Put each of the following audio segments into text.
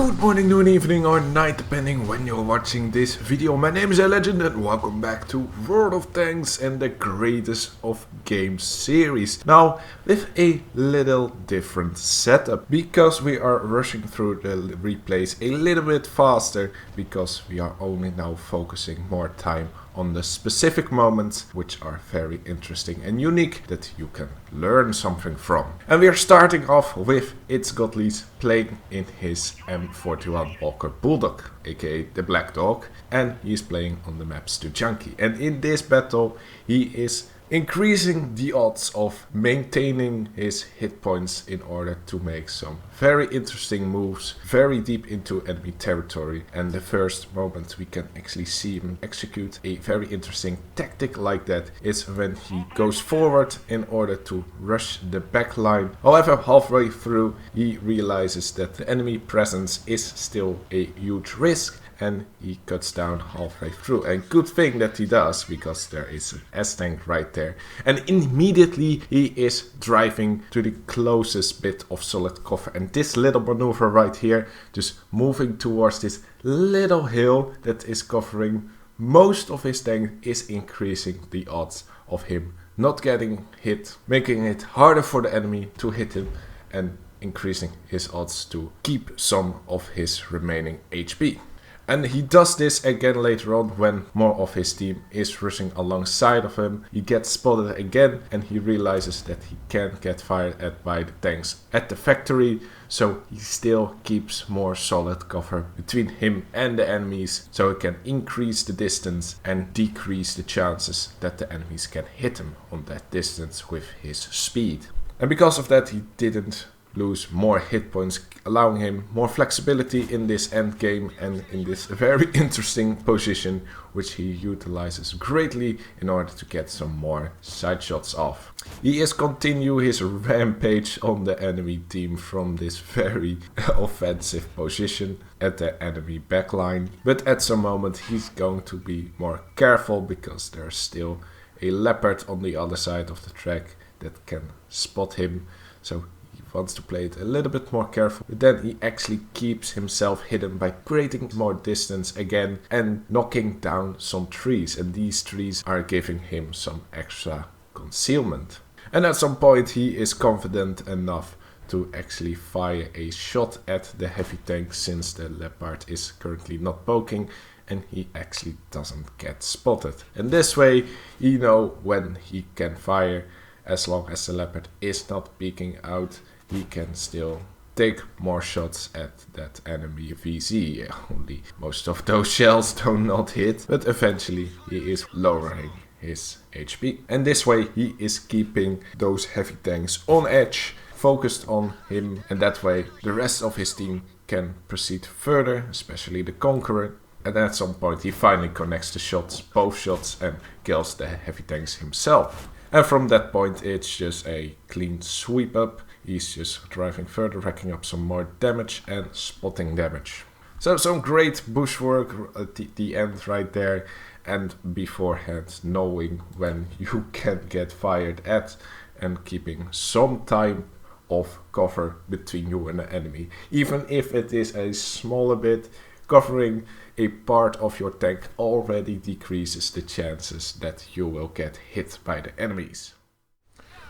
Good morning, noon, evening or night, depending when you're watching this video. My name is Alegende and welcome back to World of Tanks and the Greatest of Games series. Now, with a little different setup, because we are rushing through the replays a little bit faster, because we are only now focusing more time on the specific moments which are very interesting and unique that you can learn something from. And we are starting off with It's Godly's playing in his M41 Walker Bulldog, aka the Black Dog, and he's playing on the map Stujanki. And in this battle he is increasing the odds of maintaining his hit points in order to make some very interesting moves very deep into enemy territory. And the first moment we can actually see him execute a very interesting tactic like that is when he goes forward in order to rush the back line. However, halfway through he realizes that the enemy presence is still a huge risk, and he cuts down halfway through. And good thing that he does, because there is an S-tank right there. And immediately he is driving to the closest bit of solid cover. And this little maneuver right here, just moving towards this little hill that is covering most of his tank, is increasing the odds of him not getting hit, making it harder for the enemy to hit him, and increasing his odds to keep some of his remaining HP. And he does this again later on when more of his team is rushing alongside of him. He gets spotted again and he realizes that he can't get fired at by the tanks at the factory. So he still keeps more solid cover between him and the enemies, so he can increase the distance and decrease the chances that the enemies can hit him on that distance with his speed. And because of that he didn't lose more hit points, allowing him more flexibility in this end game and in this very interesting position, which he utilizes greatly in order to get some more side shots off. He is continue his rampage on the enemy team from this very offensive position at the enemy backline, but at some moment he's going to be more careful because there's still a leopard on the other side of the track that can spot him. So wants to play it a little bit more careful, but then he actually keeps himself hidden by creating more distance again and knocking down some trees, and these trees are giving him some extra concealment. And at some point he is confident enough to actually fire a shot at the heavy tank, since the leopard is currently not poking and he actually doesn't get spotted. And this way you know when he can fire. As long as the leopard is not peeking out, he can still take more shots at that enemy VZ. Only most of those shells do not hit, but eventually he is lowering his HP. And this way he is keeping those heavy tanks on edge, focused on him, and that way the rest of his team can proceed further, especially the Conqueror. And at some point he finally connects the shots, both shots, and kills the heavy tanks himself. And from that point it's just a clean sweep up. He's just driving further, racking up some more damage and spotting damage. So some great bush work at the end right there, and beforehand knowing when you can get fired at and keeping some time of cover between you and the enemy. Even if it is a smaller bit, covering a part of your tank already decreases the chances that you will get hit by the enemies.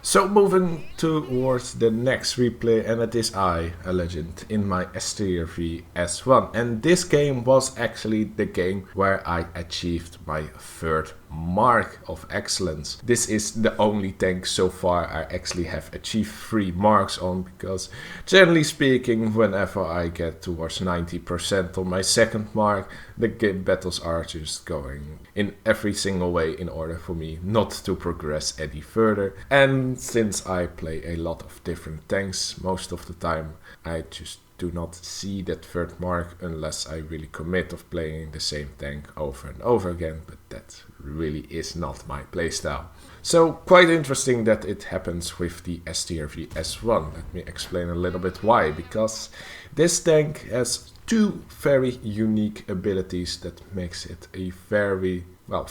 So moving towards the next replay, and it is I, a legend, in my STRV S1. And this game was actually the game where I achieved my third mark of excellence. This is the only tank so far I actually have achieved 3 marks on, because generally speaking, whenever I get towards 90% on my second mark, the game battles are just going in every single way in order for me not to progress any further. And since I play a lot of different tanks most of the time, I just do not see that third mark unless I really commit of playing the same tank over and over again, but that really is not my playstyle. So quite interesting that it happens with the STRV S1. Let me explain a little bit why. Because this tank has 2 very unique abilities that makes it a very, well,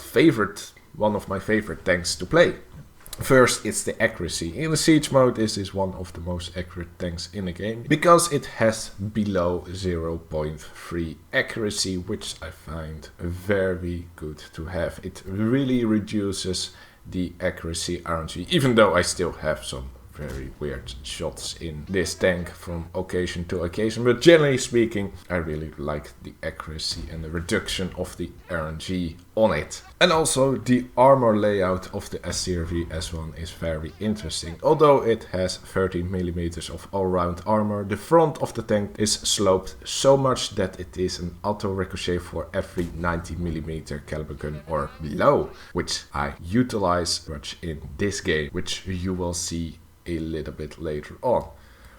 one of my favorite tanks to play. First, it's the accuracy. In the siege mode, this is one of the most accurate tanks in the game because it has below 0.3 accuracy, which I find very good to have. It really reduces the accuracy RNG, even though I still have some very weird shots in this tank from occasion to occasion, but generally speaking I really like the accuracy and the reduction of the RNG on it. And also the armor layout of the SCRV S1 is very interesting. Although it has 30mm of all-round armor, the front of the tank is sloped so much that it is an auto ricochet for every 90mm caliber gun or below, which I utilize much in this game, which you will see a little bit later on.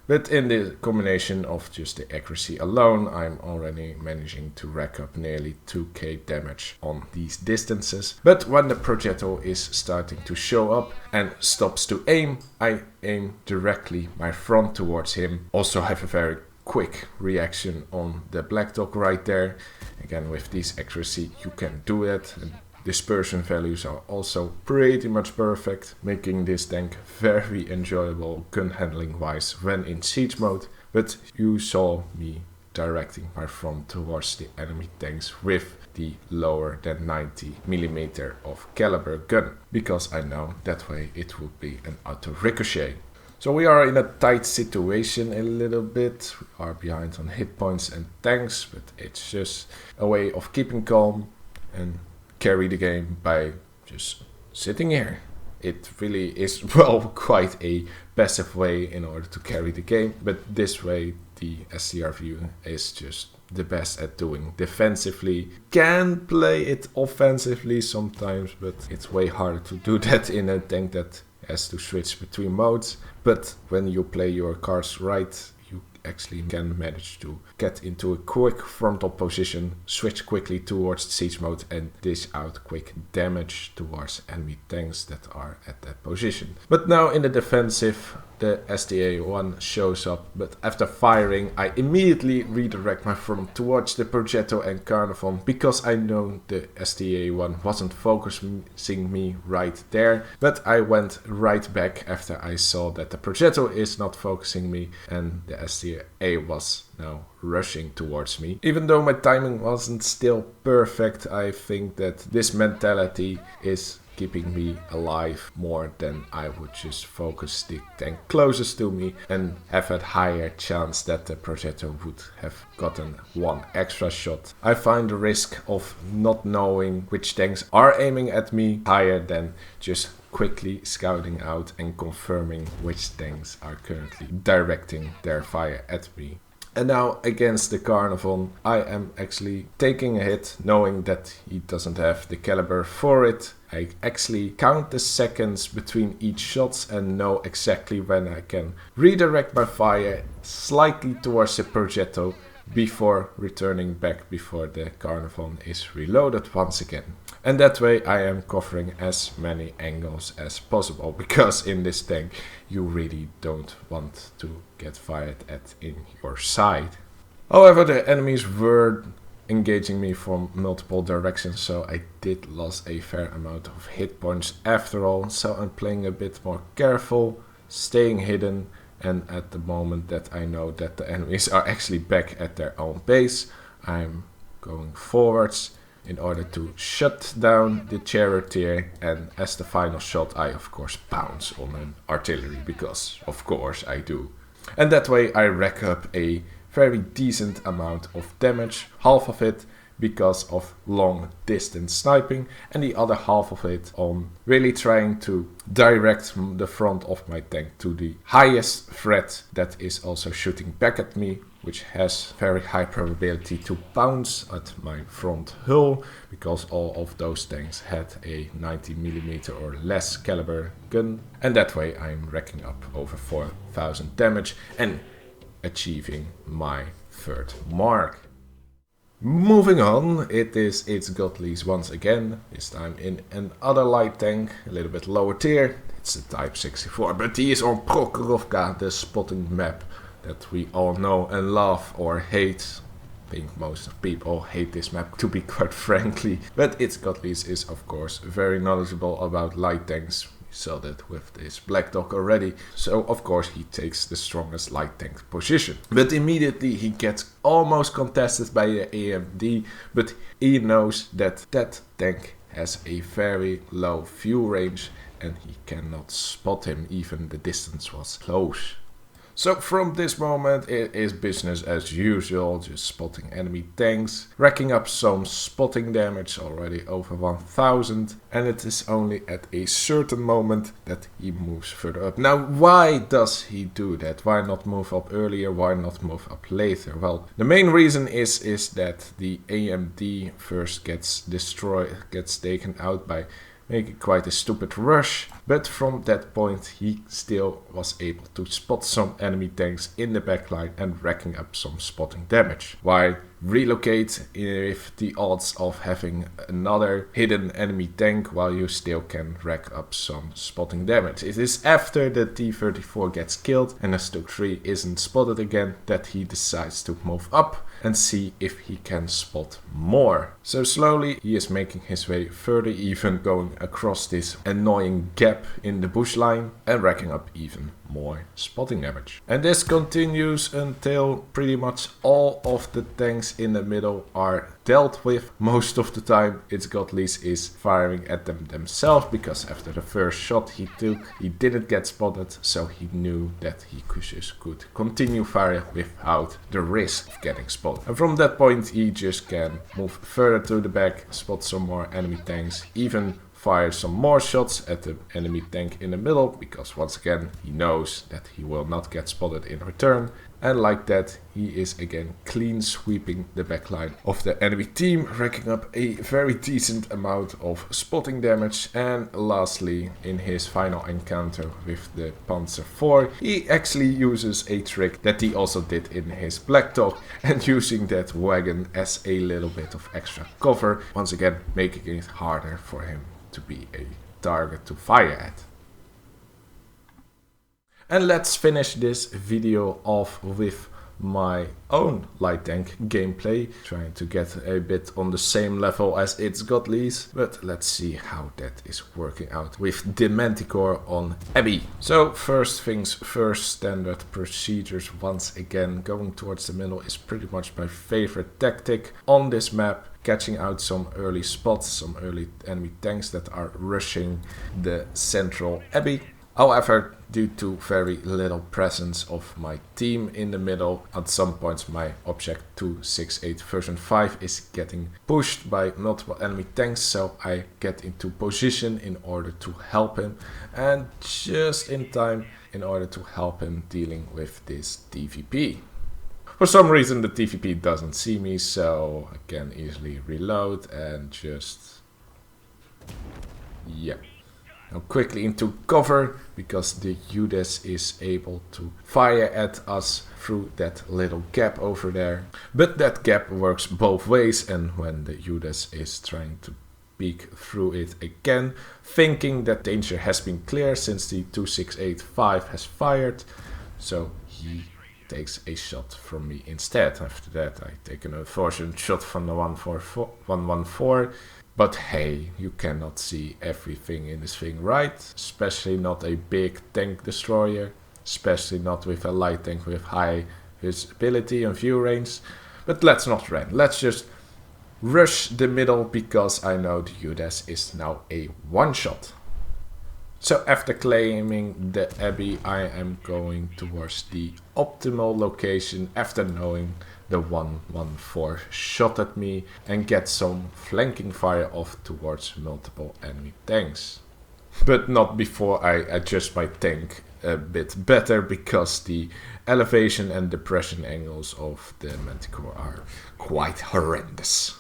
But in the combination of just the accuracy alone, I'm already managing to rack up nearly 2k damage on these distances. But when the projectile is starting to show up and stops to aim, I aim directly my front towards him. Also have a very quick reaction on the black dog right there. Again, with this accuracy you can do it. And dispersion values are also pretty much perfect, making this tank very enjoyable gun handling wise when in siege mode. But you saw me directing my front towards the enemy tanks with the lower than 90mm of caliber gun, because I know that way it would be an auto ricochet. So we are in a tight situation a little bit. We are behind on hit points and tanks, but it's just a way of keeping calm and carry the game by just sitting here. It really is, well, quite a passive way in order to carry the game, but this way the SCRV is just the best at doing defensively. Can play it offensively sometimes, but it's way harder to do that in a tank that has to switch between modes. But when you play your cards right, you actually can manage to get into a quick frontal position, switch quickly towards siege mode and dish out quick damage towards enemy tanks that are at that position. But now in the defensive, the STA-1 shows up, but after firing I immediately redirect my front towards the projectile and Carnivon because I know the STA-1 wasn't focusing me right there, but I went right back after I saw that the projectile is not focusing me and the STA was now rushing towards me. Even though my timing wasn't still perfect, I think that this mentality is keeping me alive more than I would just focus the tank closest to me and have a higher chance that the projectile would have gotten one extra shot. I find the risk of not knowing which tanks are aiming at me higher than just quickly scouting out and confirming which tanks are currently directing their fire at me. And now against the Carnivon, I am actually taking a hit knowing that he doesn't have the caliber for it. I actually count the seconds between each shots and know exactly when I can redirect my fire slightly towards the projectile before returning back before the Carnivon is reloaded once again. And that way I am covering as many angles as possible, because in this tank you really don't want to get fired at in your side. However, the enemies were engaging me from multiple directions, so I did lose a fair amount of hit points after all, so I'm playing a bit more careful, staying hidden, and at the moment that I know that the enemies are actually back at their own base, I'm going forwards in order to shut down the charioteer, and as the final shot I of course pounce on an artillery, because of course I do. And that way I rack up a very decent amount of damage, half of it because of long distance sniping and the other half of it on really trying to direct the front of my tank to the highest threat that is also shooting back at me, which has very high probability to bounce at my front hull, because all of those tanks had a 90mm or less caliber gun, and that way I'm racking up over 4000 damage and achieving my third mark. Moving on, it is It's Godlies once again, this time in another light tank, a little bit lower tier. It's the Type 64, but he is on Prokhorovka, the spotting map that we all know and love or hate. I think most of people hate this map, to be quite frankly. But It's Godlies is of course very knowledgeable about light tanks. saw that with this Black Dog already. So of course he takes the strongest light tank position. But immediately he gets almost contested by the AMD, but he knows that that tank has a very low view range and he cannot spot him, even the distance was close. So from this moment it is business as usual, just spotting enemy tanks, racking up some spotting damage, already over 1000, and it is only at a certain moment that he moves further up. Now why does he do that? Why not move up earlier? Why not move up later? Well, the main reason is that the AMD first gets destroyed, gets taken out by making quite a stupid rush, but from that point he still was able to spot some enemy tanks in the backline and racking up some spotting damage. Why relocate if the odds of having another hidden enemy tank while you still can rack up some spotting damage? It is after the T-34 gets killed and the Stoke 3 isn't spotted again that he decides to move up and see if he can spot more. So slowly he is making his way further, even going across this annoying gap in the bush line and racking up even more spotting damage. And this continues until pretty much all of the tanks in the middle are dealt with. Most of the time it's Godley's is firing at them themselves, because after the first shot he took, he didn't get spotted, so he knew that he could continue firing without the risk of getting spotted. And from that point he just can move further to the back, spot some more enemy tanks, even fire some more shots at the enemy tank in the middle, because once again he knows that he will not get spotted in return. And like that he is again clean sweeping the backline of the enemy team, racking up a very decent amount of spotting damage. And lastly, in his final encounter with the Panzer IV, he actually uses a trick that he also did in his Black Dog, and using that wagon as a little bit of extra cover, once again making it harder for him to be a target to fire at. And let's finish this video off with my own light tank gameplay, trying to get a bit on the same level as its Godley's, but let's see how that is working out with the Manticore on Abbey. So first things first, standard procedures once again. Going towards the middle is pretty much my favorite tactic on this map, catching out some early spots, some early enemy tanks that are rushing the central Abbey. However, due to very little presence of my team in the middle, at some points my object 268 version 5 is getting pushed by multiple enemy tanks, so I get into position in order to help him, and just in time in order to help him dealing with this TVP. For some reason the TVP doesn't see me, so I can easily reload and just... yeah. Now quickly into cover, because the UDES is able to fire at us through that little gap over there. But that gap works both ways, and when the UDES is trying to peek through it again, thinking that danger has been clear since the 2685 has fired, so he takes a shot from me instead. After that I take an unfortunate shot from the 114. But hey, you cannot see everything in this thing, right? Especially not a big tank destroyer. Especially not with a light tank with high visibility and view range. But let's not run. Let's just rush the middle, because I know the UDES is now a one-shot. So after claiming the Abbey, I am going towards the optimal location after knowing the 114 shot at me, and get some flanking fire off towards multiple enemy tanks. But not before I adjust my tank a bit better, because the elevation and depression angles of the Manticore are quite horrendous.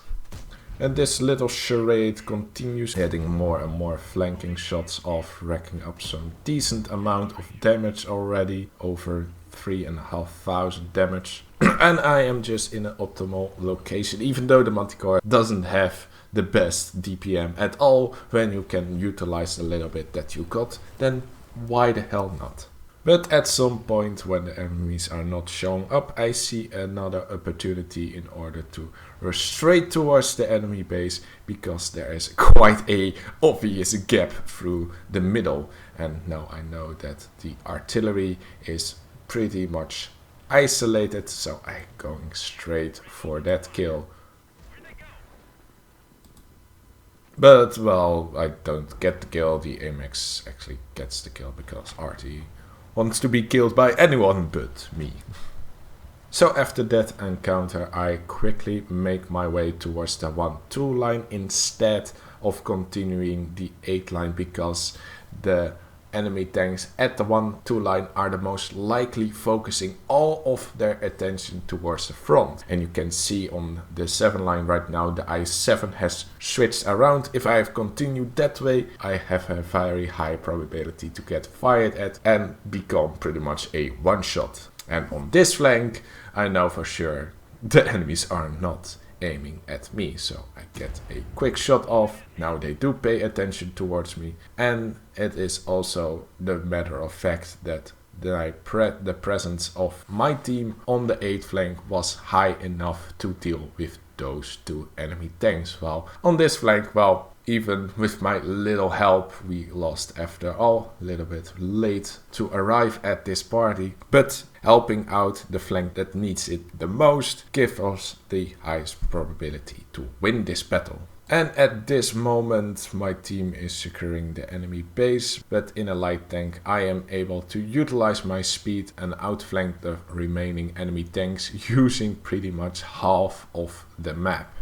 And this little charade continues, adding more and more flanking shots off, racking up some decent amount of damage already, over 3,500 damage. And I am just in an optimal location, even though the Manticore doesn't have the best DPM at all. When you can utilize a little bit that you got, then why the hell not? But at some point when the enemies are not showing up, I see another opportunity in order to rush straight towards the enemy base, because there is quite a obvious gap through the middle. And now I know that the artillery is pretty much isolated, so I'm going straight for that kill. But, well, I don't get the kill, the Amex actually gets the kill because RT wants to be killed by anyone but me. So after that encounter, I quickly make my way towards the 1-2 line instead of continuing the 8 line, because the enemy tanks at the 1-2 line are the most likely focusing all of their attention towards the front. And you can see on the 7 line right now, the I7 has switched around. If I have continued that way, I have a very high probability to get fired at and become pretty much a one-shot. And on this flank, I know for sure the enemies are not aiming at me, so I get a quick shot off. Now they do pay attention towards me, and it is also the matter of fact that the presence of my team on the 8th flank was high enough to deal with those 2 enemy tanks. While on this flank, well, even with my little help, we lost after all, a little bit late to arrive at this party, but helping out the flank that needs it the most gives us the highest probability to win this battle. And at this moment my team is securing the enemy base, but in a light tank I am able to utilize my speed and outflank the remaining enemy tanks using pretty much half of the map,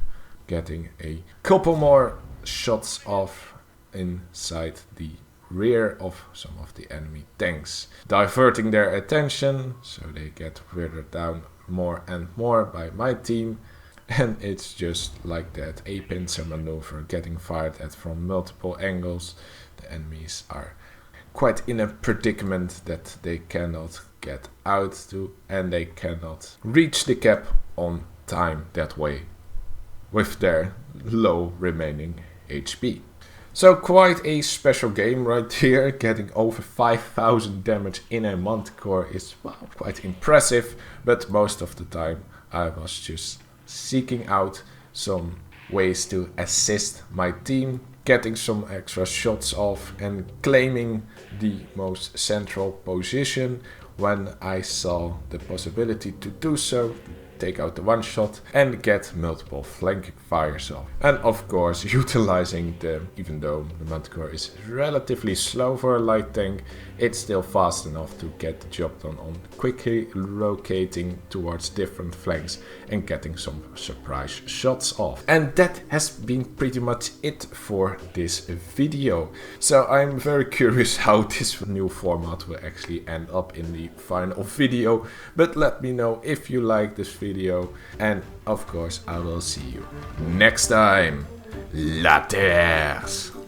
getting a couple more shots off inside the rear of some of the enemy tanks, diverting their attention so they get withered down more and more by my team. And it's just like that, a pincer maneuver, getting fired at from multiple angles. The enemies are quite in a predicament that they cannot get out to, and they cannot reach the cap on time that way with their low remaining HP. So quite a special game right here. Getting over 5,000 damage in a Manticore is, well, quite impressive, but most of the time I was just seeking out some ways to assist my team, getting some extra shots off and claiming the most central position when I saw the possibility to do so, take out the one shot and get multiple flanking fires off. And of course utilizing even though the Manticore is relatively slow for a light tank, it's still fast enough to get the job done on quickly locating towards different flanks and getting some surprise shots off. And that has been pretty much it for this video. So I'm very curious how this new format will actually end up in the final video, but let me know if you like this video, and of course I will see you next time. Laters!